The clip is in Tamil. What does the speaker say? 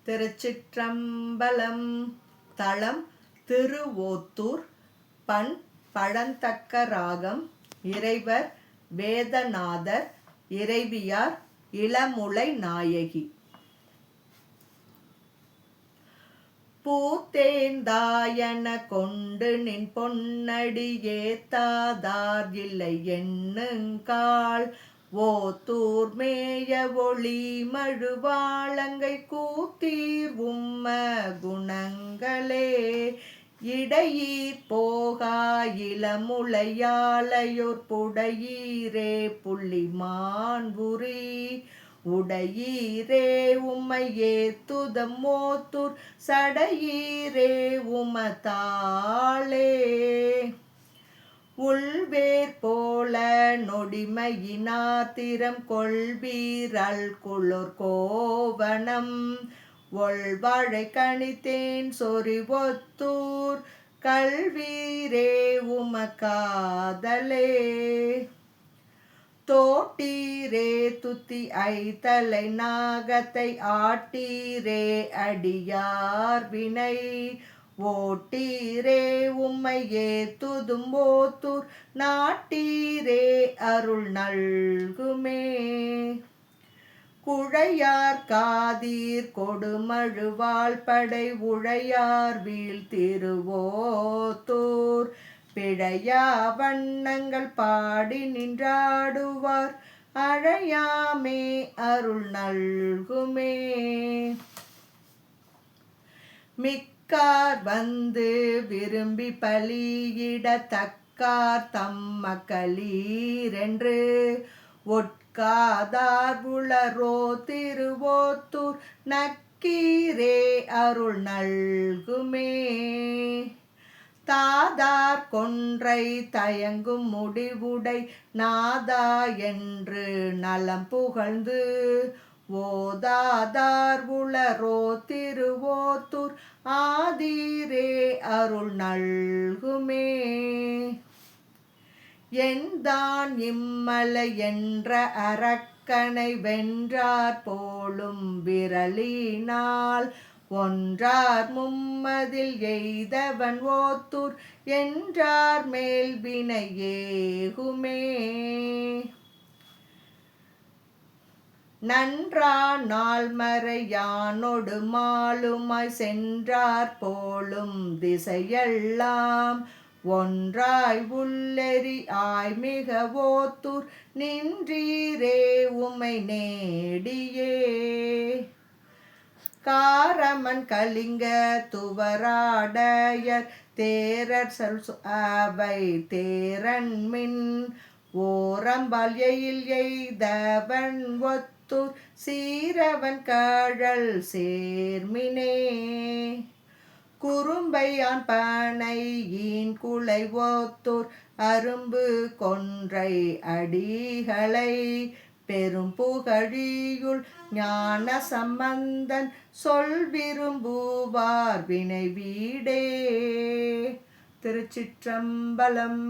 திருச்சிற்றம்பலம். தலம் திருவோத்தூர். பண் பழந்தக்க ராகம். இறைவர் வேதநாதர். இறைவியார் இளமுலை நாயகி. பூத்தேந்தாயன கொண்டு நின் பொன்னடி ஏத்தாதார் இல்லை எண்ணுங்கால். ஓத்தூர் மேய ஒளி மழுவாளங்கை கூத்தீர் உம்ம குணங்களே. இடையீர் போகா இளமுலையாளையோர் புடையீரே புள்ளிமான்புரி. உடையீரே உம்மையே துதமோத்தூர் சடையீரே உமதாளே. உள்வேர் போல நொடிமையினாத்திரம் கொள்வீரல் குளோர் கோவணம். ஒள்வாழை கணித்தேன் சொறிவொத்தூர் கல்வீரே உமக்காதலே. தோட்டீரே துத்தி ஐத்தலை நாகத்தை ஆட்டீரே அடியார் வினை. ஓட்டீரே உம்மையே துதும்போத்தூர் நாட்டீரே அருள் நல்குமே. குழையார் காதீர் கொடுமழுவாள் படை உழையார் வீழ் திருவோத்தூர். பிழையா வண்ணங்கள் பாடி நின்றாடுவார் அழையாமே அருள் நல்குமே. மிக்கார் வந்து விரும்பி பலியிட தக்கார் தம்மக்களீரென்று. ஒட்காதார் உளரோ திருவோத்தூர் நக்கீரே அருள் நல்குமே. தாதார் கொன்றை தயங்கும் முடிவுடை நாதா என்று நலம் புகழ்ந்து. ஓதாதார் உளரோ திருவோத்தூர் ஆதீரே அருள் நல்குமே. என்தான் இம்மலை என்ற அரக்கனை வென்றார் போலும் விரலினால். ஒன்றார் மும்மதில் எய்தவன் ஓத்தூர் என்றார் மேல் வினை ஏகுமே. நன்றா நாள்மறை யானொடு மாலுமாய் சென்றார் போலும் திசையெல்லாம். ஒன்றாய் உள்ளெறி ஆய்மிக ஓத்தூர் நின்றீரே உமை நேடியே. காரமன் கலிங்க துவராடையர் தேரர் அவை தேரன்மின். ஓரம்பால் எயில் எய்தவன் ஒத்தூர் சீரவன் கழல் சேர்மினே. குறும்பையான் பனை ஈன் குலை ஓத்தூர் அரும்பு கொன்றை அடிகளை. பெரும் புகழியுள் ஞான சம்பந்தன் சொல் விரும்புவார் வினை வீடே. திருச்சிற்றம்பலம்.